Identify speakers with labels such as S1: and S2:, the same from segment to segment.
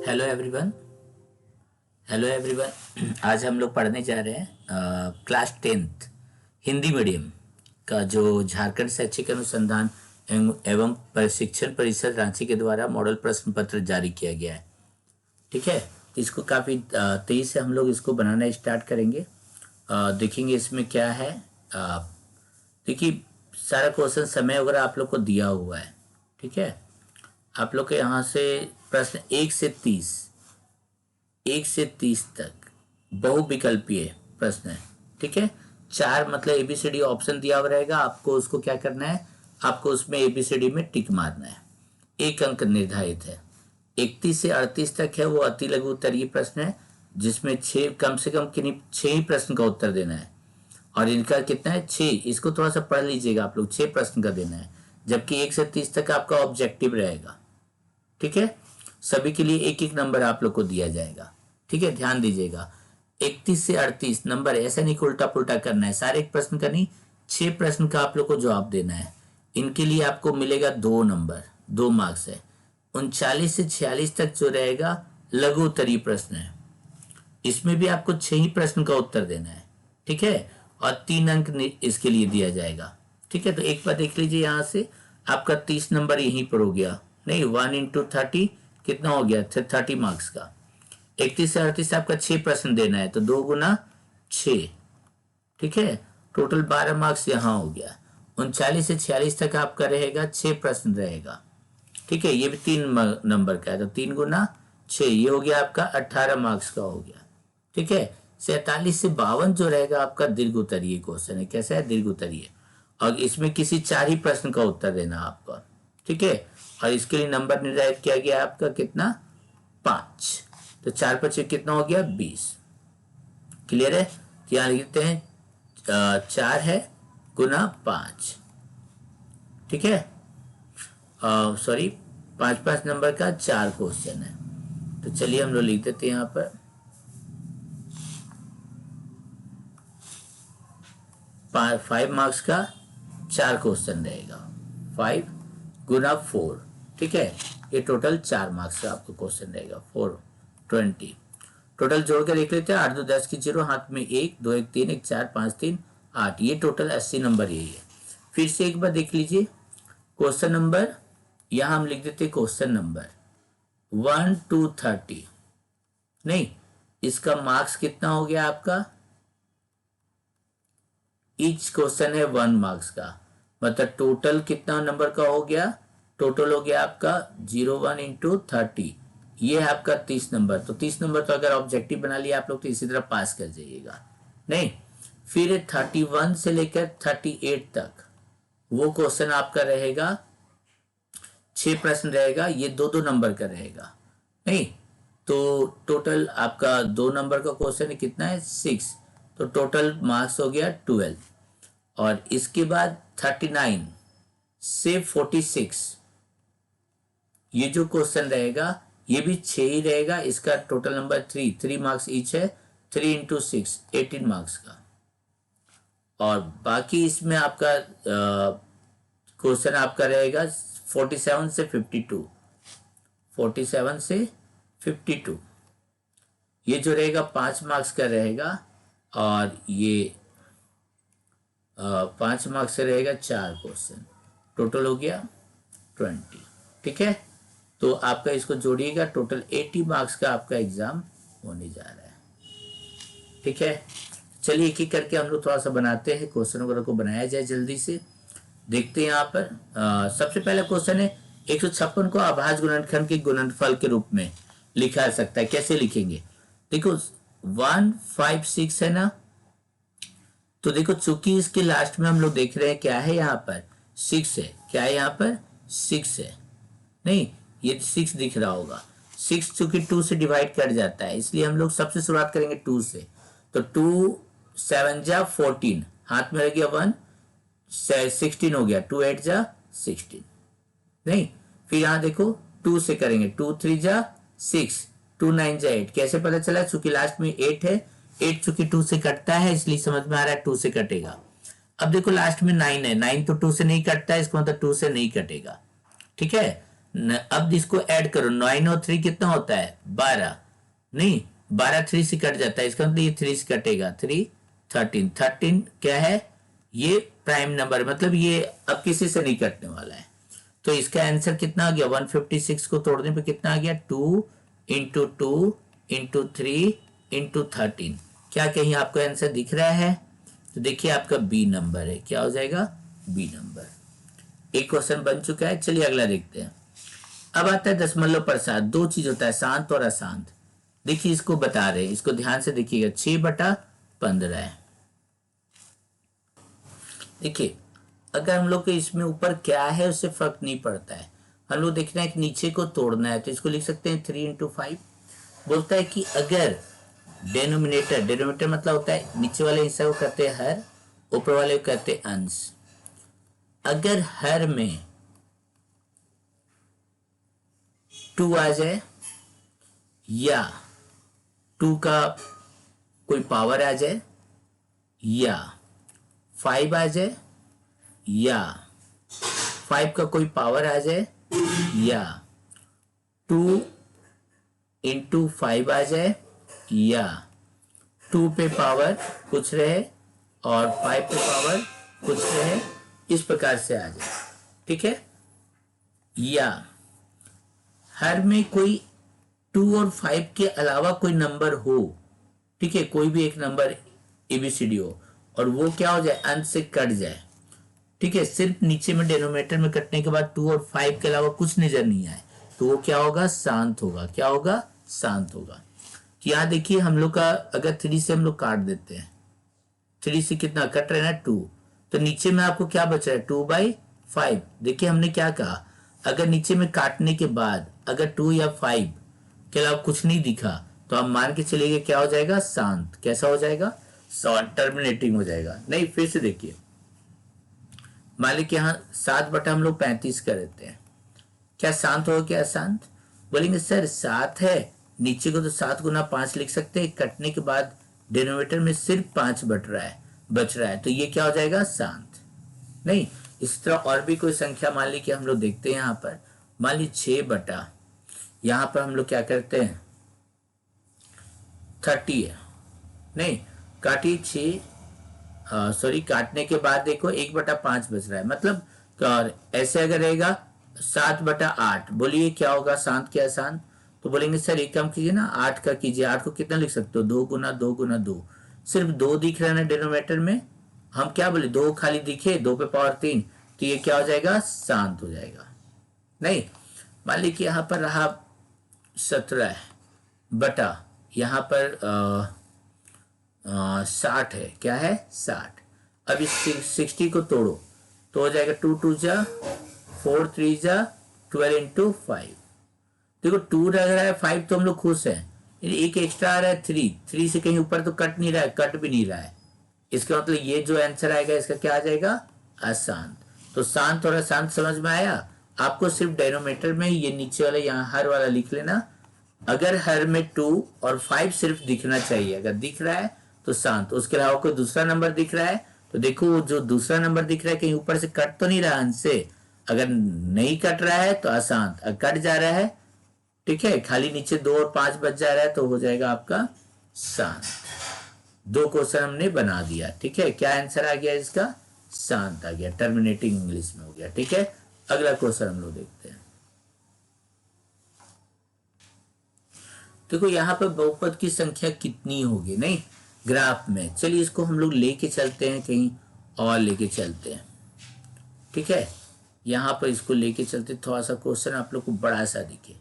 S1: Hello everyone. Hello everyone. आज हम लोग पढ़ने जा रहे हैं क्लास 10th हिंदी मीडियम का जो झारखंड शैक्षिक अनुसंधान एवं प्रशिक्षण परिषद रांची के द्वारा मॉडल प्रश्न पत्र जारी किया गया है। ठीक है, इसको काफ़ी तेज़ी से हम लोग इसको बनाना स्टार्ट करेंगे। देखेंगे इसमें क्या है। अ, देखिए, सारा क्वेश्चन समय वगैरह आप लोग को दिया हुआ है। ठीक है, आप लोग के यहाँ से प्रश्न 1 से 30 तक बहुविकल्पीय प्रश्न है। ठीक है, 4 मतलब एबीसीडी ऑप्शन दिया हुआ रहेगा, आपको उसको क्या करना है, आपको उसमें एबीसीडी में टिक मारना है। 1 अंक निर्धारित है। 31 से 38 तक है वो अति लघु उत्तरीय प्रश्न है, जिसमें 6 कम से कम किन्हीं 6 ही प्रश्न का उत्तर देना है। और इनका कितना है, 6। इसको थोड़ा सा पढ़ लीजिएगा आप लोग, 6 प्रश्न का देना है, जबकि 1 से 30 तक आपका ऑब्जेक्टिव रहेगा। ठीक है, सभी के लिए 1-1 नंबर आप लोग को दिया जाएगा। ठीक है, ध्यान दीजिएगा। 31 से 38 नंबर ऐसा नहीं कि उल्टा पुल्टा करना है, सारे एक प्रश्न का नहीं, 6 प्रश्न का आप लोग को जवाब देना है। इनके लिए आपको मिलेगा 2 नंबर, 2 मार्क्स है। 39 से 46 तक जो रहेगा लघु उत्तरीय प्रश्न है, इसमें भी आपको 6 ही प्रश्न का उत्तर देना है। ठीक है, और 3 अंक इसके लिए दिया जाएगा। ठीक है, तो एक बार देख लीजिए, यहाँ से आपका 30 नंबर यहीं पर हो गया। नहीं, 1 इंटू 30 कितना हो गया, 30 मार्क्स का। 31 से 38 आपका 6 प्रश्न देना है, तो 2 गुना 6। ठीक है, टोटल 12 मार्क्स यहाँ हो गया। 39 से 46 तक आपका रहेगा 6 प्रश्न रहेगा। ठीक है, ये भी 3 नंबर का है, तो 3 गुना 6 ये हो गया आपका 18 मार्क्स का हो गया। ठीक है, 47 से 52 जो रहेगा आपका दीर्घ उत्तरीय क्वेश्चन है। कैसा है, दीर्घ उत्तरीय, और इसमें किसी 4 ही प्रश्न का उत्तर देना आपका। ठीक है, और इसके लिए नंबर निर्धारित किया गया आपका कितना, 5। तो 4 × 5 कितना हो गया, 20। क्लियर है, तो यहाँ लिखते हैं 4 है गुना 5। ठीक है, सॉरी, 5-5 नंबर का 4 क्वेश्चन है। तो चलिए हम लोग लिख देते हैं यहाँ पर 5 मार्क्स का 4 क्वेश्चन रहेगा, 5 गुना 4। ठीक है, ये टोटल 4 मार्क्स का आपको क्वेश्चन रहेगा, 420। टोटल जोड़ कर देख लेते हैं, 8 2 10 की 0, हाथ में 1 2 1 3 1 4 5 3 8, ये टोटल 80 नंबर यही है। फिर से एक बार देख लीजिए क्वेश्चन नंबर, यहाँ हम लिख देते क्वेश्चन नंबर 1 to 30। नहीं, इसका मार्क्स कितना हो गया आपका, ईच क्वेश्चन है 1 मार्क्स का, मतलब टोटल कितना नंबर का हो गया, टोटल हो गया आपका 01 इंटू 30, ये है आपका 30 नंबर। तो 30 नंबर तो अगर ऑब्जेक्टिव बना लिया आप लोग तो इसी तरह पास कर जाइएगा। नहीं, फिर 31 से लेकर 38 तक वो क्वेश्चन आपका रहेगा, 6 प्रश्न रहेगा, ये 2-2 नंबर का रहेगा। नहीं, तो टोटल आपका 2 नंबर का क्वेश्चन है, कितना है, 6। तो टोटल मार्क्स हो गया 12। और इसके बाद 39 से 46 ये जो क्वेश्चन रहेगा ये भी 6 ही रहेगा, इसका टोटल नंबर 3 मार्क्स ईच है, 3 इंटू 6 18 मार्क्स का। और बाकी इसमें आपका क्वेश्चन आपका रहेगा 47 से 52, 47 से 52 ये जो रहेगा 5 मार्क्स का रहेगा, और ये 5 मार्क्स से रहेगा 4 क्वेश्चन, टोटल हो गया 20। ठीक है, तो आपका इसको जोड़िएगा, टोटल 80 मार्क्स का आपका एग्जाम होने जा रहा है। ठीक है, चलिए एक एक करके हम लोग थोड़ा सा बनाते हैं, क्वेश्चन वगैरह को बनाया जाए जल्दी से। देखते हैं यहाँ पर सबसे पहला क्वेश्चन है, 156 को अभाज्य गुणनखंड के गुणनफल के रूप में लिखा जा सकता है, कैसे लिखेंगे। देखो 1 5 6 है ना, तो देखो चूंकि इसके लास्ट में हम लोग देख रहे हैं क्या है, यहाँ पर 6 है, क्या है यहाँ पर 6 है। नहीं, ये 6 दिख रहा होगा, 6 चूंकि 2 से डिवाइड कर जाता है, इसलिए हम लोग सबसे शुरुआत करेंगे 2 से। तो 2 7 जा 14, हाथ में रह गया 1, 16 हो गया, 2 8 जा 16। नहीं, फिर यहाँ देखो 2 से करेंगे, 2 3 जा 6, 2 9 जा 8। कैसे पता चला, चूंकि लास्ट में 8 है, 8 चूंकि 2 से कटता है इसलिए समझ में आ रहा है 2 से कटेगा। अब देखो लास्ट में 9 है, 9 तो 2 से नहीं कटता है, इसका मतलब 2 से नहीं कटेगा। ठीक है, अब इसको ऐड करो, 9 और 3 कितना होता है 12, नहीं 12 3 से कट जाता है, इसका मतलब ये 3 से कटेगा, 3 13, 13 क्या है ये प्राइम नंबर, मतलब ये अब किसी से नहीं कटने वाला है। तो इसका आंसर कितना आ गया, 156 को तोड़ने पे कितना आ गया, 2 इंटू 2 इंटू 3 इंटू 13। क्या कहीं आपको आंसर दिख रहा है? तो देखिए आपका बी नंबर है, क्या हो जाएगा बी नंबर। एक क्वेश्चन बन चुका है, चलिए अगला देखते हैं। अब आता है दशमलव प्रसाद, दो चीज होता है शांत और अशांत। देखिए इसको बता रहे हैं, इसको ध्यान से देखिएगा, 6/15 है। देखिए अगर हम लोग को इसमें ऊपर क्या है उससे फर्क नहीं पड़ता है, हम लोग देखना है कि नीचे को तोड़ना है, तो इसको लिख सकते हैं 3 इंटू 5। बोलता है कि अगर डेनोमिनेटर मतलब होता है नीचे वाले हिस्सा को कहते हैं हर, ऊपर वाले को कहते हैं अंश। अगर हर में 2 आ जाए या 2 का कोई पावर आ जाए या 5 आ जाए या 5 का कोई पावर आ जाए या 2 इंटू 5 आ जाए या 2 पे पावर कुछ रहे और 5 पे पावर कुछ रहे, इस प्रकार से आ जाए, ठीक है। या हर में कोई 2 और 5 के अलावा कोई नंबर हो, ठीक है, कोई भी एक नंबर एबीसीडी हो और वो क्या हो जाए अंश से कट जाए, ठीक है, सिर्फ नीचे में डेनोमिनेटर में कटने के बाद 2 और 5 के अलावा कुछ नजर नहीं आए, तो वो क्या होगा शांत होगा। क्या होगा शांत होगा। यहाँ देखिए हम लोग का अगर 3 से हम लोग काट देते हैं, 3 से कितना कट रहा है ना 2, तो नीचे में आपको क्या बच रहा है 2/5। देखिए हमने क्या कहा, अगर नीचे में काटने के बाद अगर 2 या 5 के अलावा कुछ नहीं दिखा तो आप मान के चलिए क्या हो जाएगा शांत। कैसा हो जाएगा शांत, टर्मिनेटिंग हो जाएगा। नहीं फिर से देखिए, मान लीजिए यहाँ 7 हम लोग 35 कर देते हैं, क्या शांत होगा क्या अशांत? बोलेंगे सर 7 है, नीचे को तो 7 गुना 5 लिख सकते हैं, कटने के बाद डिनोमिनेटर में सिर्फ 5 बच रहा है, तो ये क्या हो जाएगा शांत। नहीं इस तरह और भी कोई संख्या मान ली कि हम लोग देखते हैं यहाँ पर, मान ली 6 यहाँ पर हम लोग क्या करते हैं 30 है, नहीं काटिए 6, सॉरी काटने के बाद देखो 1/5 बच रहा है, मतलब और ऐसे अगर रहेगा 7/8, बोलिए क्या होगा शांत क्या शांत? तो बोलेंगे सर एक काम कीजिए ना 8 का कीजिए, 8 को कितना लिख सकते हो 2 गुना 2 गुना 2, सिर्फ 2 दिख रहा है ना डिनोमिनेटर में, हम क्या बोले 2 खाली दिखे, 2 पे पावर 3, तो ये क्या हो जाएगा शांत हो जाएगा। नहीं मान लीजिए कि यहाँ पर रहा 17 बटा यहाँ पर 60 है, क्या है 60। अब इस 60 को तोड़ो तो हो जाएगा 2 2 जा 4 3 जा 12 इंटू 5। देखो 2 रह रहा है 5 तो हम लोग खुश हैं, एक एक्स्ट्रा आ रहा है 3 से कहीं ऊपर तो कट नहीं रहा है, कट भी नहीं रहा है, इसका मतलब ये जो आंसर आएगा इसका क्या आ जाएगा अशांत। तो शांत और अशांत समझ में आया आपको? सिर्फ डेनोमिनेटर में ये नीचे वाला यहाँ हर वाला लिख लेना, अगर हर में 2 और 5 सिर्फ दिखना चाहिए, अगर दिख रहा है तो शांत, उसके अलावा कोई दूसरा नंबर दिख रहा है तो देखो जो दूसरा नंबर दिख रहा है कहीं ऊपर से कट तो नहीं रहा अंश से, अगर नहीं कट रहा है तो अशांत, अगर कट जा रहा है ठीक है खाली नीचे 2 और 5 बच जा रहा है तो हो जाएगा आपका शांत। 2 क्वेश्चन हमने बना दिया, ठीक है, क्या आंसर आ गया इसका शांत आ गया, टर्मिनेटिंग इंग्लिश में हो गया, ठीक है। अगला क्वेश्चन हम लोग देखते हैं। देखो यहाँ पर बहुपद की संख्या कितनी होगी, नहीं ग्राफ में, चलिए इसको हम लोग लेके चलते हैं कहीं और लेके चलते हैं, ठीक है, यहाँ पर इसको लेके चलते, थोड़ा सा क्वेश्चन आप लोग को बड़ा सा दिखे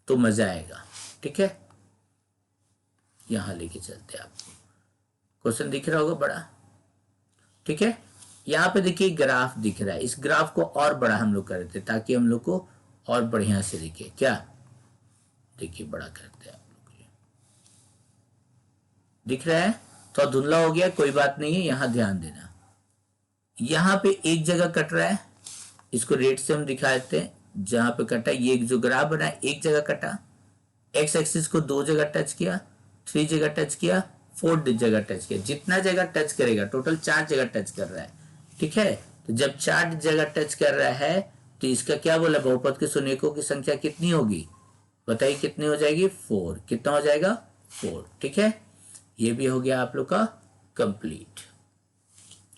S1: तो मजा आएगा, ठीक है, यहाँ लेके चलते हैं आपको, क्वेश्चन दिख रहा होगा बड़ा, ठीक है। यहाँ पे देखिए ग्राफ दिख रहा है, इस ग्राफ को और बड़ा हम लोग करते ताकि हम लोग को और बढ़िया से दिखे, क्या देखिए बड़ा करते हैं आप लोग, दिख रहा है तो धुंधला हो गया कोई बात नहीं है, यहाँ ध्यान देना, यहाँ पे एक जगह कट रहा है, इसको रेट से हम दिखा देते हैं, जहां पे कटा ये जो ग्राफ बना एक जगह कटा, एक्स एक्सिस को 2 जगह टच किया, 3 जगह टच किया, 4 जगह टच किया, जितना जगह टच करेगा टोटल 4 जगह टच कर रहा है, ठीक है, तो जब 4 जगह टच कर रहा है तो इसका क्या बोला, बहुपद के शून्यकों की संख्या कितनी होगी, बताइए कितनी हो जाएगी, 4। कितना हो जाएगा, 4। ठीक है, ये भी हो गया आप लोग का कंप्लीट।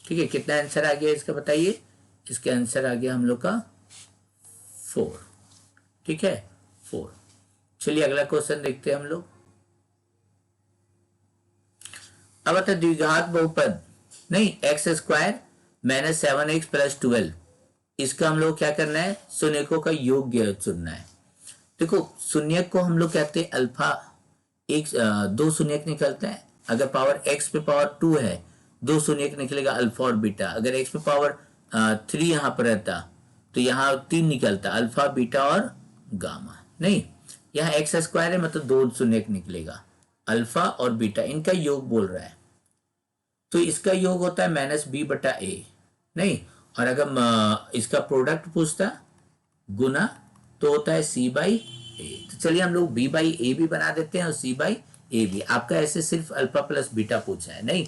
S1: ठीक है, कितना आंसर आ गया इसका बताइए, इसका आंसर आ गया हम लोग का 4। ठीक है, 4। चलिए अगला क्वेश्चन देखते हैं हम लोग। अब आता द्विघात बहुपद, नहीं, x square minus 7x plus 12, इसका हम लोग क्या करना है, शून्यकों का योग्य चुनना है। देखो शून्यक को हम लोग कहते हैं अल्फा, दो शून्यक निकलते हैं, अगर पावर x पे पावर 2 है, दो शून्यक निकलेगा अल्फा और बीटा। अगर x पे पावर 3 यहाँ पर रहता तो यहाँ 3 निकलता, अल्फा बीटा और गामा। नहीं, यहाँ एक्स स्क्वायर है मतलब दो शून्यक निकलेगा, अल्फा और बीटा, इनका योग बोल रहा है। तो इसका योग होता है -b/a, नहीं, और अगर इसका प्रोडक्ट पूछता गुना तो होता है c/a। तो चलिए हम लोग b/a भी बना देते हैं और c/a भी। आपका ऐसे सिर्फ अल्फा प्लस बीटा पूछा है, नहीं।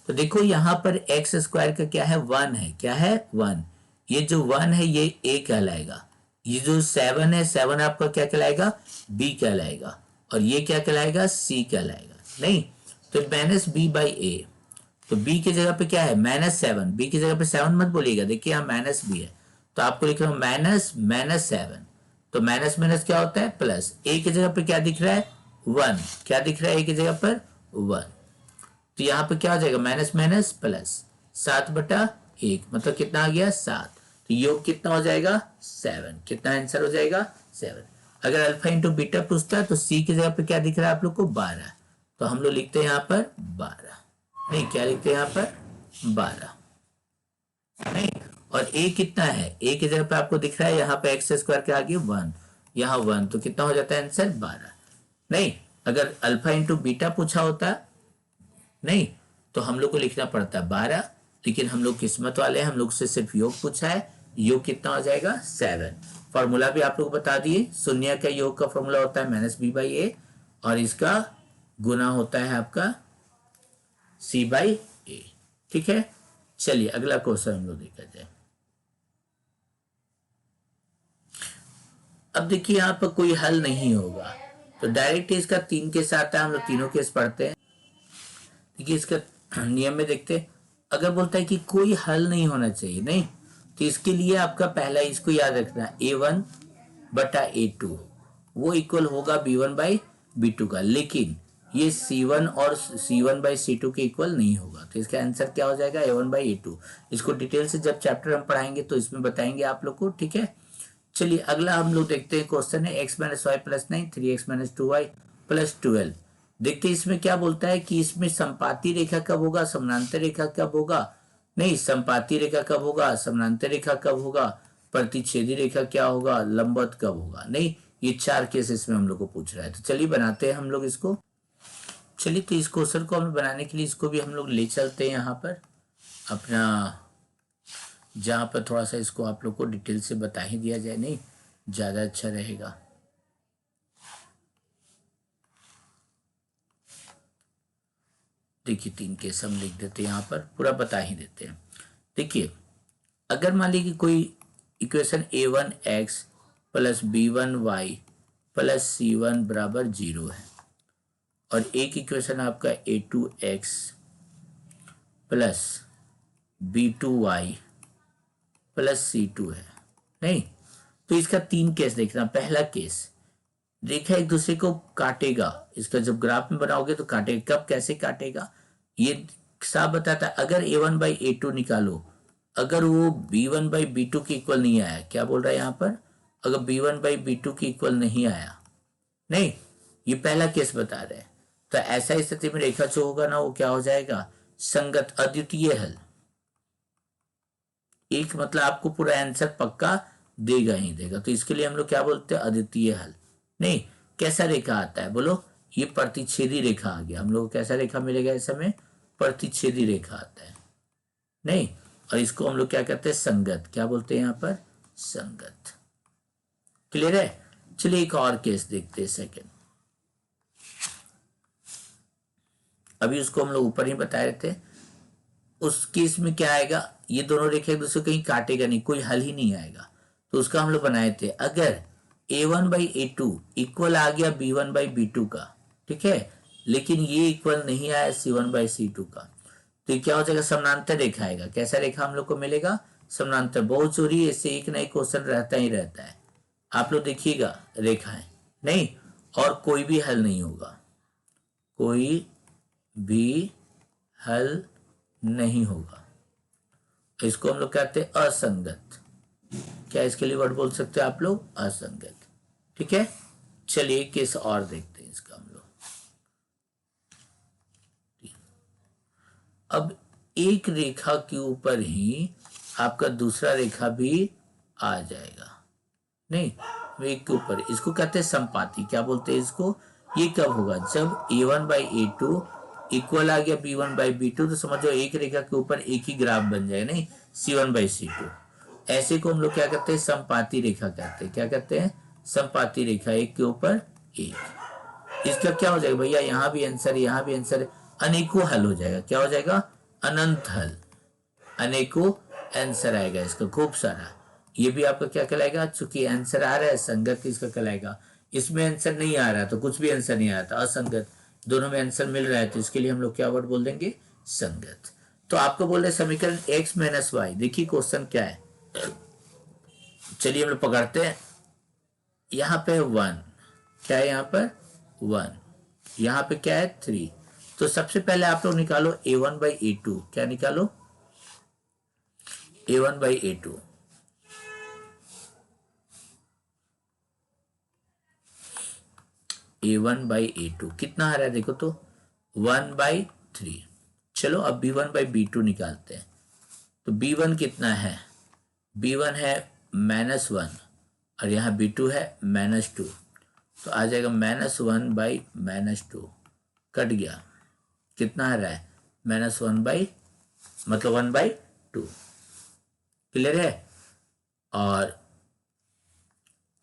S1: तो देखो यहाँ पर एक्स स्क्वायर का क्या है, 1 है, क्या है, 1। ये जो 1 है ये a कहलाएगा, ये जो 7 है, 7 आपका क्या कहलाएगा, b कहलाएगा, और ये क्या कहलाएगा, c कहलाएगा। नहीं, तो -b/a, तो b की जगह पे क्या है, -7, b की जगह पे 7 मत बोलिएगा, देखिए यहाँ माइनस b है, तो आपको लिख रहा हूँ -7। तो माइनस माइनस क्या होता है, प्लस। a की जगह पे क्या दिख रहा है, 1, क्या दिख रहा है a की जगह पर, 1। तो यहाँ पे क्या हो जाएगा, माइनस माइनस प्लस, 7/1, मतलब कितना आ गया, 7। तो योग कितना हो जाएगा, 7। कितना आंसर हो जाएगा, 7। अगर अल्फा इंटू बीटा पूछता है तो c की जगह पे क्या दिख रहा है आप लोग को, 12। तो हम लोग लिखते हैं यहाँ पर 12, नहीं, क्या लिखते हैं यहाँ पर, 12, नहीं। और a कितना है, a की जगह पे आपको दिख रहा है यहाँ पे एक्स स्क्वायर के आगे 1, यहाँ 1, तो कितना हो जाता है आंसर, 12। नहीं, अगर अल्फा इंटू बीटा पूछा होता, नहीं, तो हम लोग को लिखना पड़ता 12, लेकिन हम लोग किस्मत वाले हैं, हम लोग से सिर्फ योग पूछा है। योग कितना हो जाएगा, 7। फॉर्मूला भी आप लोग बता दिए, शून्य का योग का फॉर्मूला होता है -b/a, और इसका गुना होता है आपका c/a। ठीक है, चलिए अगला क्वेश्चन हम लोग देखा जाए। अब देखिए यहाँ पर कोई हल नहीं होगा, तो डायरेक्ट इसका 3 केस आता है, हम लोग तीनों केस पढ़ते हैं। देखिए इसका नियम में देखते हैं, अगर बोलता है कि कोई हल नहीं होना चाहिए, नहीं, तो इसके लिए आपका पहला इसको याद रखना, a1/a2 वो इक्वल होगा b1/b2 का, लेकिन ये c1 और c1/c2 के इक्वल नहीं होगा। तो इसका आंसर क्या हो जाएगा, a1/a2। इसको डिटेल से जब चैप्टर हम पढ़ाएंगे तो इसमें बताएंगे आप लोग को। ठीक है, चलिए अगला हम लोग देखते हैं क्वेश्चन है x - y + 9 3x - 2y + 12। देखते हैं इसमें क्या बोलता है कि इसमें संपाती रेखा कब होगा, समानांतर रेखा कब होगा, नहीं, संपाती रेखा कब होगा, समानांतर रेखा कब होगा, प्रतिच्छेदी रेखा क्या होगा, लंबवत कब होगा। नहीं, ये 4 केस इसमें हम लोग को पूछ रहा है। तो चलिए बनाते हैं हम लोग इसको। चलिए, तो इस क्वेश्चन को हमें बनाने के लिए इसको भी हम लोग ले चलते हैं यहाँ पर अपना, जहाँ पर थोड़ा सा इसको आप लोग को डिटेल से बता ही दिया जाए, नहीं, ज़्यादा अच्छा रहेगा। देखिए 3 केस हम लिख देते हैं यहाँ पर, पूरा बता ही देते हैं। देखिए अगर मान लीजिए कोई इक्वेशन a1x + b1y + c1 = 0 है, और एक इक्वेशन आपका a2x + b2y + c2 है, नहीं। तो इसका 3 केस देखना। पहला केस, रेखा एक दूसरे को काटेगा, इसका जब ग्राफ में बनाओगे तो काटेगा, कब कैसे काटेगा ये साफ बताता है। अगर a1/a2 निकालो, अगर वो b1/b2 के इक्वल नहीं आया, क्या बोल रहा है यहाँ पर, अगर b1/b2 के इक्वल नहीं आया, नहीं, ये पहला केस बता रहे हैं, तो ऐसा स्थिति में रेखा जो होगा ना वो क्या हो जाएगा, संगत, अद्वितीय हल। एक मतलब आपको पूरा आंसर पक्का देगा ही देगा। तो इसके लिए हम लोग क्या बोलते हैं, अद्वितीय हल। नहीं, कैसा रेखा आता है बोलो, ये प्रतिच्छेदी रेखा आ गया। हम लोग कैसा रेखा मिलेगा इस समय, प्रतिच्छेदी रेखा आता है, नहीं, और इसको हम लोग क्या कहते हैं, संगत, क्या बोलते हैं यहाँ पर, संगत। क्लियर है। चलिए एक और केस देखते हैं, सेकंड। अभी उसको हम लोग ऊपर ही बता रहे थे। उस केस में क्या आएगा, ये दोनों रेखा एक दूसरे को कहीं काटेगा नहीं, कोई हल ही नहीं आएगा। तो उसका हम लोग बनाए थे। अगर a1/a2 इक्वल आ गया b1/b2 का, ठीक है, लेकिन ये इक्वल नहीं आया c1/c2 का, तो ये क्या हो जाएगा, समानांतर रेखा आएगा। कैसा रेखा हम लोग को मिलेगा, समानांतर। बहुत चोरी इससे एक ना एक क्वेश्चन रहता ही रहता है। आप लोग देखिएगा रेखाएं, नहीं, और कोई भी हल नहीं होगा, कोई भी हल नहीं होगा। इसको हम लोग कहते हैं असंगत। क्या इसके लिए वर्ड बोल सकते हैं आप लोग, असंगत। ठीक है, चलिए केस और देखते हैं इसका हम लोग। अब एक रेखा के ऊपर ही आपका दूसरा रेखा भी आ जाएगा, नहीं, एक के ऊपर, इसको कहते हैं संपाती। क्या बोलते हैं इसको, ये कब होगा, जब a1/a2 इक्वल आ गया b1/b2, तो समझो एक रेखा के ऊपर एक ही ग्राफ बन जाएगा, नहीं, c1/c2। ऐसे को हम लोग क्या कहते हैं, संपाती रेखा कहते हैं। क्या कहते हैं, संपाती रेखा, एक के ऊपर एक। इसका क्या हो जाएगा भैया, यहाँ भी आंसर, यहाँ भी आंसर, अनेकों हल हो जाएगा। क्या हो जाएगा, अनंत हल, अनेकों आंसर आएगा इसका, खूब सारा। ये भी आपका क्या कहलाएगा, चूंकि आंसर आ रहा है संगत, इसका कहलाएगा। इसमें आंसर नहीं आ रहा तो कुछ भी आंसर नहीं आता, असंगत। दोनों में आंसर मिल रहा है तो इसके लिए हम लोग क्या वर्ड बोल देंगे, संगत। तो आपको बोल रहे समीकरण x - y, देखिए क्वेश्चन क्या है। चलिए हम लोग पकड़ते हैं। यहाँ पे 1, क्या है यहाँ पर 1, यहाँ पे क्या है 3। तो सबसे पहले आप लोग निकालो a1/a2। क्या निकालो, a1/a2। a1/a2 कितना आ रहा है देखो तो, 1/3। चलो अब b1/b2 निकालते हैं। तो b1 कितना है, b1 है -1, और यहाँ b2 है -2। तो आ जाएगा -1/-2, कट गया। कितना आ रहा है, -1 मतलब 1/2। क्लियर है। और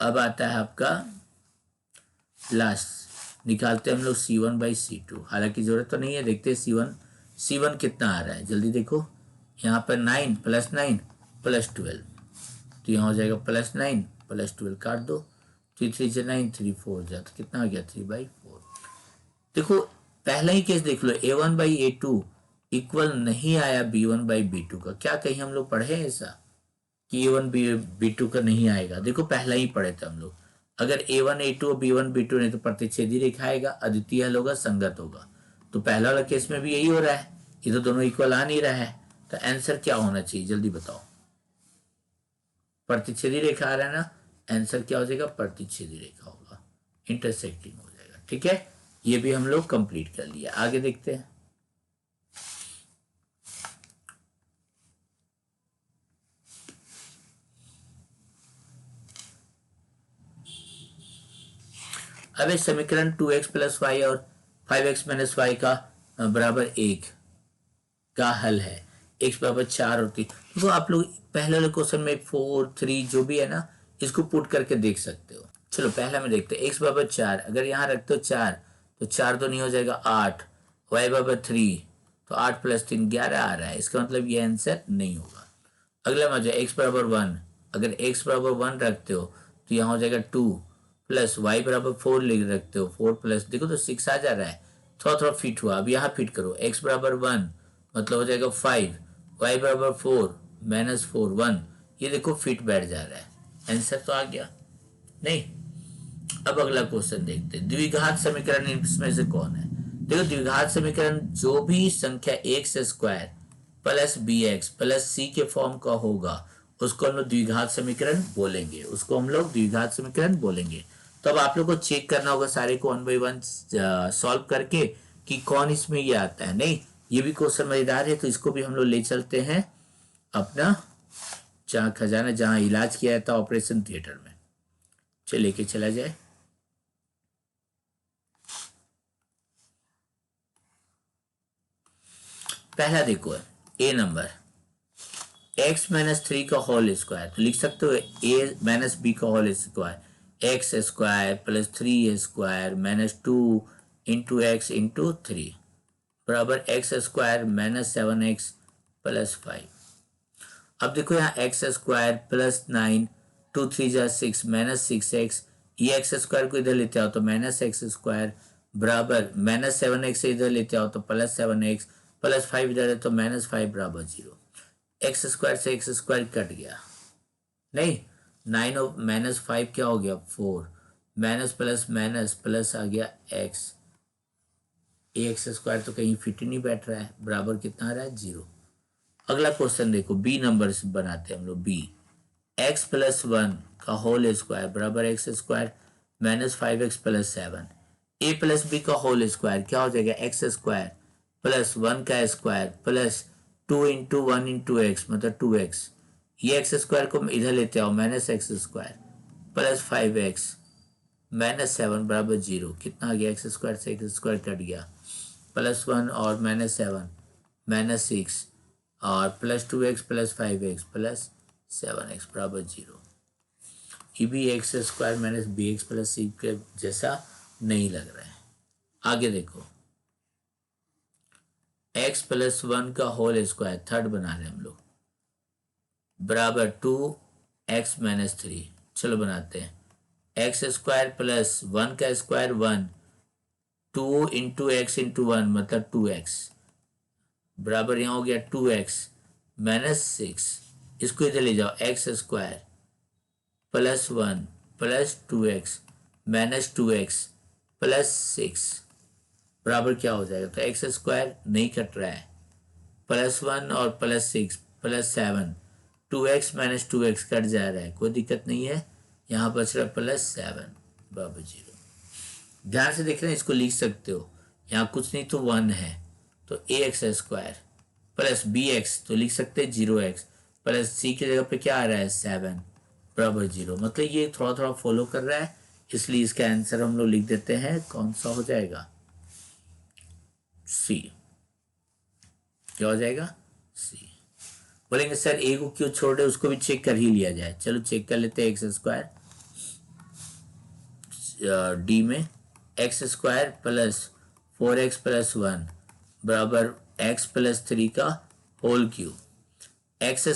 S1: अब आता है आपका लास्ट, निकालते हैं हम लोग c1/c2। हालांकि जरूरत तो नहीं है, देखते हैं c1 कितना आ रहा है, जल्दी देखो। यहाँ पर 9 + 9 + 12, तो यहाँ हो जाएगा +9 + 12, काट दो। 3 3 से 9, 3 4 जाता, कितना आ गया 3/4। देखो पहला ही केस देख लो, a1/a2 इक्वल नहीं आया b1/b2 का। क्या कहीं हम लोग पढ़े ऐसा कि a1/b2 का नहीं आएगा, देखो पहला ही पढ़े थे हम लोग। अगर a1/a2 और b1/b2 नहीं तो प्रतिच्छेदी रेखा आएगा, अद्वितीय हल होगा, संगत होगा। तो पहला वाला केस में भी यही हो रहा है, ये तो दोनों इक्वल आ नहीं रहा है। तो आंसर क्या होना चाहिए, जल्दी बताओ। प्रतिच्छेदी रेखा आ रहा है ना, आंसर क्या हो जाएगा, प्रतिच्छेदी रेखा होगा, इंटरसेक्टिंग हो जाएगा। ठीक है, ये भी हम लोग कंप्लीट कर लिया। आगे देखते हैं। अब इस समीकरण 2x + y और 5x - y का बराबर 1 का हल है, x बराबर 4 और 3। तो आप लोग पहले वाले क्वेश्चन में 4 3 जो भी है ना, इसको पुट करके देख सकते हो। चलो पहला में देखते हैं, x बराबर 4, अगर यहाँ रखते हो 4, तो 4 तो नहीं हो जाएगा 8, y बराबर 3, तो 8 + 3 11 आ रहा है, इसका मतलब ये आंसर नहीं होगा। अगला में जाए x बराबर 1, अगर x बराबर 1 रखते हो तो यहाँ हो जाएगा 2, प्लस y बराबर 4 लिख रखते हो, 4 प्लस, देखो तो 6 आ जा रहा है, थोड़ा थोड़ा फिट हुआ। अब यहाँ फिट करो, x बराबर 1 मतलब हो जाएगा 5, y बराबर 4 -4 1, ये देखो फिट बैठ जा रहा है, आंसर तो आ गया। नहीं, अब अगला क्वेश्चन देखते हैं, द्विघात समीकरण इसमें से कौन है। देखो द्विघात समीकरण जो भी संख्या x² + bx + c के फॉर्म का होगा उसको हम लोग द्विघात समीकरण बोलेंगे, उसको हम लोग द्विघात समीकरण बोलेंगे। तो अब आप लोग को चेक करना होगा सारे को 1 बाई 1 सॉल्व करके कि कौन इसमें ये आता है। नहीं, ये भी क्वेश्चन मजेदार है, तो इसको भी हम लोग ले चलते हैं अपना जहाँ खजाना, जहाँ इलाज किया था ऑपरेशन थिएटर में, चल लेके चला जाए। पहला देखो है ए नंबर, x - 3 का होल स्क्वायर, तो लिख सकते हो a - b का whole square, x² + 3a² - 2 × x × 3 बराबर x² - 7x + 5। अब देखो यहाँ x² + 9 2 3 जा 6 -6x, ये एक्स स्क्वायर को इधर लेते आओ तो -x² बराबर -7x से इधर लेते आओ तो +7x +5 इधर है तो -5 बराबर 0। एक्स स्क्वायर से एक्स स्क्वायर कट गया, नहीं 9 और -5 क्या हो गया 4, माइनस प्लस माइनस प्लस आ गया x, एक्स स्क्वायर तो कहीं फिट ही नहीं बैठ रहा है, बराबर कितना आ रहा है 0। अगला क्वेश्चन देखो, बी नंबर से बनाते हैं हम लोग। बी x+1 का होल स्क्वायर बराबर x² -5x +7, a plus B का होल स्क्वायर क्या हो जाएगा x² +1 का स्क्वायर प्लस 2 × 1 × x मतलब 2x, ये x² को इधर लेते आओ -x² +5x -7 बराबर 0, कितना आ गया x² से x² कट गया, +1 और -7 -6 और +2x +5x +7x बराबर 0। ये भी x² - bx + c के जैसा नहीं लग रहा है। आगे देखो, x+1 का होल स्क्वायर थर्ड बना रहे हैं हम लोग बराबर 2x - 3, चलो बनाते हैं। x² + 1 का स्क्वायर 1, 2 × x × 1 मतलब 2x बराबर यहाँ हो गया 2x -6, इसको इधर ले जाओ x² +1 +2x -2x +6 बराबर क्या हो जाएगा, तो x² नहीं कट रहा है, +1 और +6 +7 2x - 2x कट जा रहा है, कोई दिक्कत नहीं है, यहाँ बच रहा है +7 बराबर 0। ध्यान से देख रहे हैं, इसको लिख सकते हो, यहाँ कुछ नहीं तो 1 है तो ax² + bx तो लिख सकते हैं 0x प्लस c की जगह पे क्या आ रहा है 7 बराबर 0, मतलब ये थोड़ा थोड़ा फॉलो कर रहा है, इसलिए इसका आंसर हम लोग लिख देते हैं, कौन सा हो जाएगा सी, क्या हो जाएगा सी। बोलेंगे सर ए को क्यों छोड़ रहे, उसको भी चेक कर ही लिया जाए, चलो चेक कर लेते हैं। x² डी में x² + 4x + 1 बराबर x + 3 का होल क्यूब, x²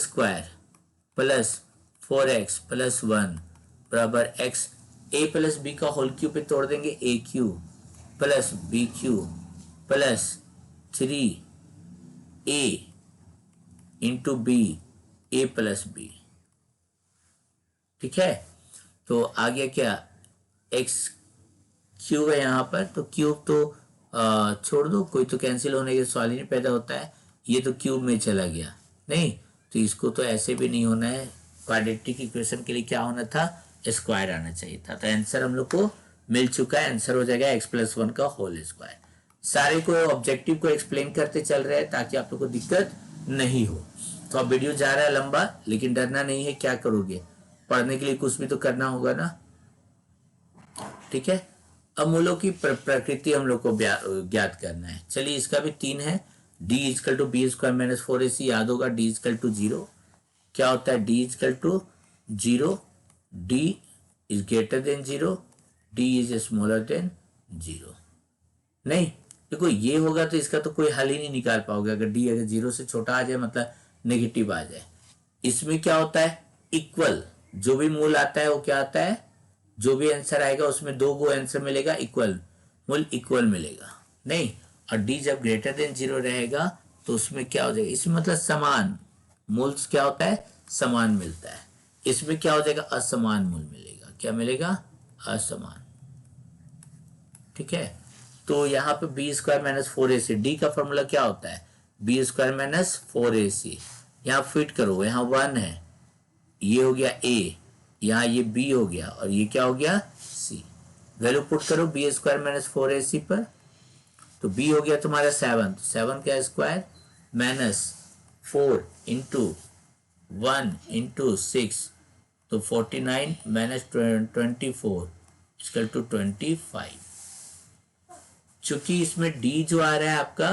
S1: + 4x + 1 बराबर x, a + b का होल क्यूब पे तोड़ देंगे a³ + b³ + 3a × b a + b, ठीक है। तो आ गया क्या x³ है यहाँ पर, तो क्यूब तो छोड़ दो, कोई तो कैंसिल होने के सवाल ही नहीं पैदा होता है, ये तो क्यूब में चला गया, नहीं तो इसको तो ऐसे भी नहीं होना है, क्वाड्रेटिक इक्वेशन के लिए क्या होना था स्क्वायर आना चाहिए था, तो आंसर हम लोग को मिल चुका है, आंसर हो जाएगा x+1 का होल स्क्वायर। सारे को ऑब्जेक्टिव को एक्सप्लेन करते चल रहे हैं ताकि आप लोग को दिक्कत नहीं हो। तो अब वीडियो जा रहा है लंबा, लेकिन डरना नहीं है, क्या करोगे पढ़ने के लिए कुछ भी तो करना होगा ना, ठीक है। अब मूलों की प्रकृति हम लोग को ज्ञात करना है, चलिए इसका भी 3 है, d = b² - 4ac, याद होगा d = 0, क्या होता है d = 0, d is greater than 0, d is smaller than 0, नहीं देखो ये होगा तो इसका तो कोई हल ही नहीं निकाल पाओगे, अगर d अगर 0 से छोटा आ जाए मतलब नेगेटिव आ जाए। इसमें क्या होता है इक्वल, जो भी मूल आता है वो क्या आता है, जो भी आंसर आएगा उसमें 2 गो आंसर मिलेगा, इक्वल मूल इक्वल मिलेगा, नहीं और d जब ग्रेटर देन 0 रहेगा तो उसमें क्या हो जाएगा, इसमें मतलब समान मूल क्या होता है समान मिलता है, इसमें क्या हो जाएगा असमान मूल मिलेगा, क्या मिलेगा असमान, ठीक है। तो यहाँ पे b² - 4ac, d का फॉर्मूला क्या होता है b² - 4ac, यहाँ फिट करो, यहाँ 1 है, ये हो गया a, यहाँ ये b हो गया और ये क्या हो गया c, वैल्यू पुट करो b² - 4ac पर, तो b हो गया तुम्हारा 7, 7 का स्क्वायर -4 × 1 × 6 तो 49 - 24 = 25। चूंकि इसमें d जो आ रहा है आपका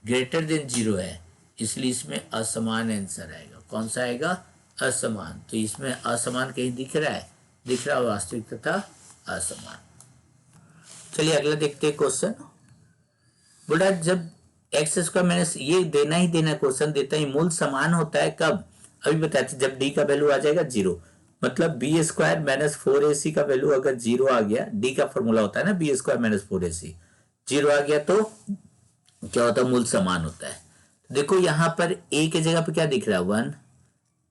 S1: ग्रेटर देन 0 है, इसलिए इसमें असमान आंसर आएगा, कौन सा आएगा असमान, तो इसमें असमान कहीं दिख रहा है, दिख रहा है वास्तविक तथा असमान। चलिए अगला देखते हैं क्वेश्चन। बोला जब x² ये देना ही देना क्वेश्चन देता ही मूल समान होता है कब, अभी बताते जब d का वैल्यू आ जाएगा 0, मतलब बी स्क्वायर माइनस 4ac का वैल्यू अगर जीरो आ गया, डी का फॉर्मूला होता है ना B square minus 4ac, zero आ गया तो क्या होता है, मूल समान होता है। देखो यहां पर ए की जगह पे क्या दिख रहा है 1,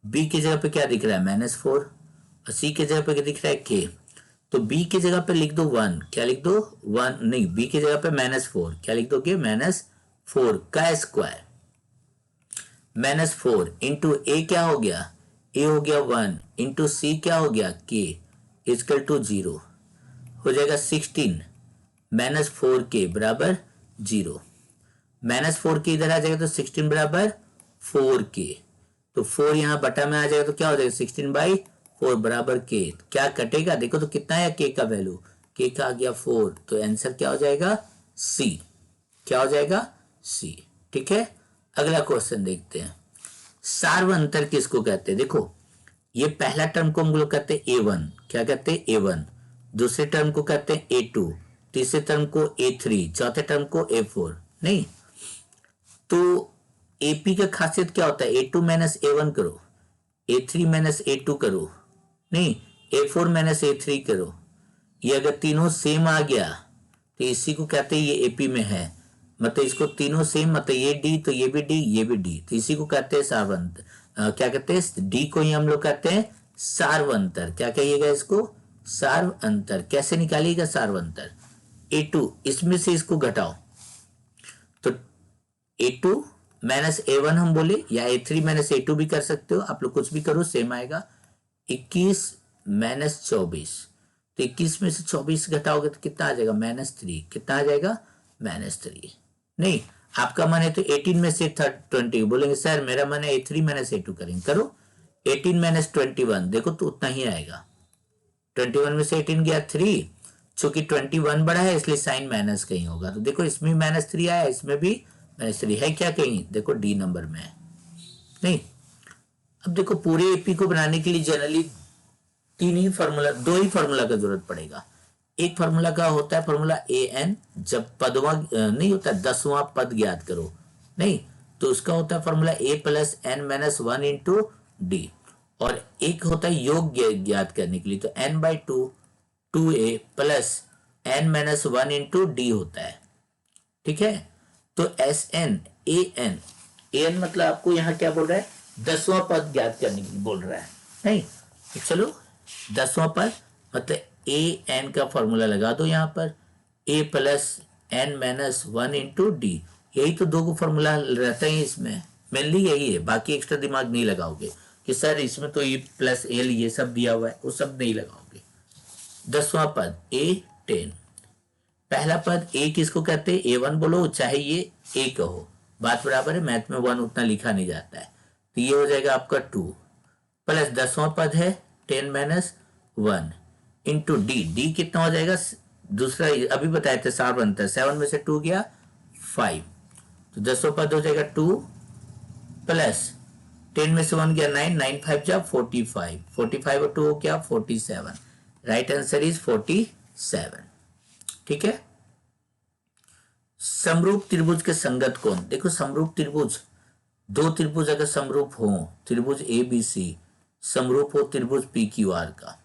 S1: बी की जगह पे क्या दिख रहा है -4, और सी की जगह पे क्या दिख रहा है k। तो b की जगह पे लिख दो 1, क्या लिख दो 1, नहीं b की जगह पे -4, क्या लिख दोगे -4 का स्क्वायर, -4 इंटू ए क्या हो गया, ए हो गया 1 इंटू सी क्या हो गया k इजकल टू 0, हो जाएगा 16 -4k बराबर 0। -4k इधर आ जाएगा तो 16 बराबर 4k, तो 4 यहां बटा में आ जाएगा तो क्या हो जाएगा 16/4 बराबर k। क्या कटेगा देखो तो कितना है k का वैल्यू, k का आ गया 4, तो आंसर क्या हो जाएगा c, क्या हो जाएगा c। ठीक है, अगला क्वेश्चन देखते हैं। सार्वअंतर किसको कहते हैं, देखो ये पहला टर्म को हम लोग कहते हैं a1, क्या कहते हैं a1, दूसरे टर्म को कहते हैं a2, तीसरे टर्म को a3, चौथे टर्म को a4। नहीं तो एपी का खासियत क्या होता है, a2 माइनस a1 करो, a3 माइनस a2 करो, नहीं a4 माइनस a3 करो, ये अगर तीनों सेम आ गया तो इसी को कहते हैं ये एपी में है, मतलब इसको तीनों सेम, मतलब ये डी तो ये भी डी ये भी डी, तो इसी को कहते हैं सार्वंतर। क्या कहते हैं डी को ही हम लोग कहते हैं सार्वंतर। क्या कहिएगा इसको, सार्वंतर। कैसे निकालिएगा सार्वंतर, a2 इसमें से इसको घटाओ तो a2 माइनस a1 हम बोले, या a3 माइनस a2 भी कर सकते हो, आप लोग कुछ भी करो सेम आएगा। 21 माइनस 24, तो 21 में से 24 घटाओगे तो कितना आ जाएगा -3, कितना आ जाएगा -3। नहीं आपका मन है तो 18 में से 20 बोलेंगे सर मेरा मन है a3 माइनस a2 करेंगे, करो 18 माइनस 21, देखो तो उतना ही आएगा। 21 में से 18 गया 3, चूंकि 21 बड़ा है इसलिए साइन माइनस कहीं होगा, तो देखो इसमें -3 आया, इसमें भी -3 है, क्या कहीं देखो डी नंबर में है। नहीं अब देखो पूरे एपी को बनाने के लिए जनरली तीन ही फार्मूला, दो ही फार्मूला का जरूरत पड़ेगा। एक फार्मूला का होता है फार्मूला an, जब पदवा नहीं होता 10वां पद ज्ञात करो, नहीं तो उसका होता है formula a plus n minus 1 into D, और एक होता है योग ज्ञात करने के लिए तो n/2 2a plus n minus 1 into D होता है। ठीक है, तो Sn an मतलब आपको यहाँ क्या बोल रहा है 10वां पद ज्ञात करने के लिए बोल रहा है। नहीं तो चलो 10वां पद मतलब ए एन का फॉर्मूला लगा दो यहाँ पर, a plus n minus 1 into D, यही तो दो को फॉर्मूला रहता है इसमें, मेनली यही है, बाकी एक्स्ट्रा दिमाग नहीं लगाओगे कि सर इसमें तो ये प्लस एल ये सब दिया हुआ है, वो सब नहीं लगाओगे। 10वां पद a10, पहला पद ए किसको कहते हैं a1 बोलो, चाहे ये ए कहो, बात बराबर है, मैथ में 1 उतना लिखा नहीं जाता है, तो ये हो जाएगा आपका 2 प्लस 10वां पद है 10 माइनस 1 इंटू डी, डी कितना हो जाएगा दूसरा अभी बताए थे सार्वअंतर, 7 में से 2 गया 5, तो 10वां पद हो जाएगा 2 प्लस 10 में से 1 गया 9, 9 5 जा 45, 45 और 2 हो गया 47, राइट आंसर इज 47। ठीक है, समरूप त्रिभुज के संगत कोण, देखो समरूप त्रिभुज, दो त्रिभुज अगर समरूप हो, त्रिभुज ए बी सी समरूप हो त्रिभुज पी क्यू आर का,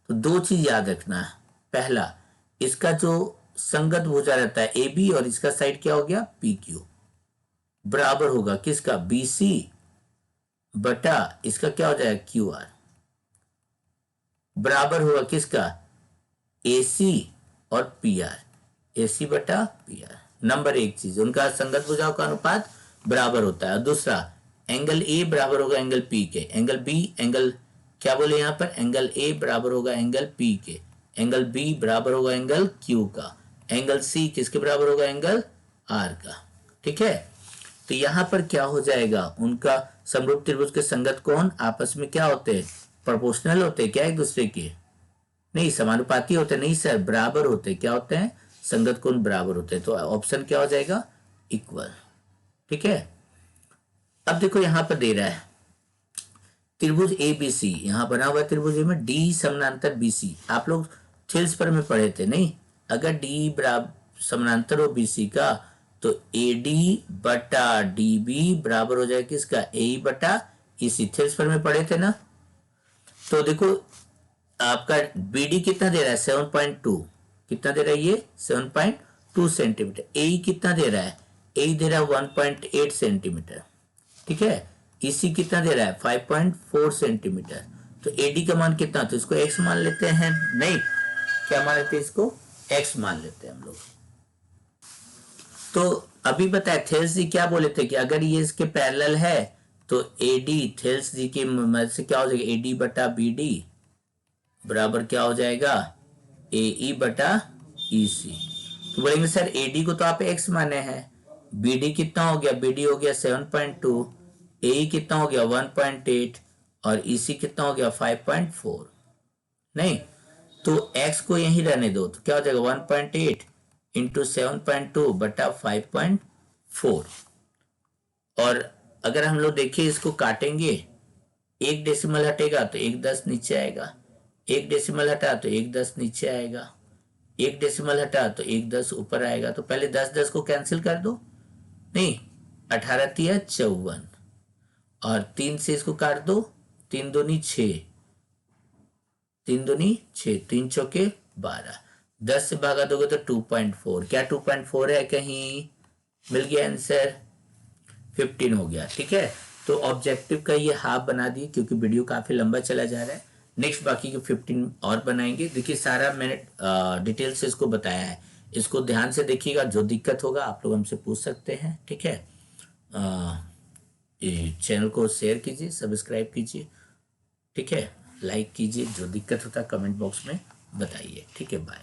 S1: तो दो चीज याद रखना है। पहला, इसका जो संगत भुजा रहता है ए बी और इसका साइड क्या हो गया पी क्यू, बराबर होगा किसका बी सी बटा इसका क्या हो जाएगा क्यू आर, बराबर होगा किसका ए सी और पी आर, ए सी बटा पी आर। नंबर एक चीज, उनका संगत भुजाओं का अनुपात बराबर होता है। दूसरा, एंगल ए बराबर होगा एंगल पी के, एंगल बी एंगल क्या बोले यहाँ पर, एंगल ए बराबर होगा एंगल पी के, एंगल बी बराबर होगा एंगल क्यू का, एंगल सी किसके बराबर होगा एंगल आर का। ठीक है, तो यहां पर क्या हो जाएगा, उनका समरूप त्रिभुज के संगत कोण आपस में क्या होते हैं, प्रोपोर्शनल होते हैं क्या एक दूसरे के, नहीं समानुपाती होते नहीं सर, बराबर होते हैं, क्या होते हैं संगत कोण बराबर होते हैं, तो ऑप्शन क्या हो जाएगा इक्वल। ठीक है, अब देखो यहां पर दे रहा है त्रिभुज ए बी सी, यहां बना हुआ त्रिभुज ए में डी समानांतर बी सी, आप लोग थ्रिल्स पर में पढ़े थे नहीं, अगर डी बराबर समानांतर हो बी सी का तो ए डी बटा डी बी बराबर हो जाएगा किसका ए बटा ई सी, थ्रिल्स पर में पढ़े थे ना। तो देखो आपका बीडी कितना दे रहा है 7.2, कितना दे रहा है ये 7.2 सेंटीमीटर। ए कितना दे रहा है, ए दे रहा है 1.8 सेंटीमीटर, ठीक है। ईसी कितना दे रहा है 5.4 सेंटीमीटर। तो एडी का मान कितना, तो इसको एक्स मान लेते हैं, नहीं क्या मान लेते हैं, इसको एक्स मान लेते हैं हम लोग। तो अभी बताए थेल्स जी क्या बोले थे कि अगर ये इसके पैरेलल है तो एडी थेल्स जी की मदद से क्या हो जाएगा, एडी बटा बीडी बराबर क्या हो जाएगा, ए बटा ई सी। तो बोलेंगे सर एडी को तो आप एक्स माने हैं, बीडी कितना हो गया, बीडी हो गया 7.2, ए कितना हो गया 1.8 और ईसी कितना हो गया 5.4। नहीं तो x को यहीं रहने दो, तो क्या हो जाएगा 1.8 इंटू 7.2 बटा 5.4। और अगर हम लोग देखिए इसको काटेंगे, एक डेसिमल हटेगा तो एक 10 नीचे आएगा, एक डेसिमल हटा तो एक 10 नीचे आएगा, एक डेसिमल हटा तो एक 10 ऊपर आएगा। तो पहले 10 को कैंसिल कर दो, नहीं 18 तिया 54 और 3 से इसको काट दो, 3 दूनी 6, 3 दूनी 6, 3 चौके 12, 10 से भागा दोगे तो 2.4, क्या 2.4 है, कहीं मिल गया आंसर, 15 हो गया, ठीक है। तो ऑब्जेक्टिव का ये हाफ बना दिए क्योंकि वीडियो काफी लंबा चला जा रहा है। नेक्स्ट बाकी के 15 और बनाएंगे। देखिए सारा मैंने डिटेल से इसको बताया है, इसको ध्यान से देखिएगा, जो दिक्कत होगा आप लोग हमसे पूछ सकते हैं, ठीक है। चैनल को शेयर कीजिए, सब्सक्राइब कीजिए, ठीक है, लाइक कीजिए, जो दिक्कत होता है कमेंट बॉक्स में बताइए, ठीक है, बाय।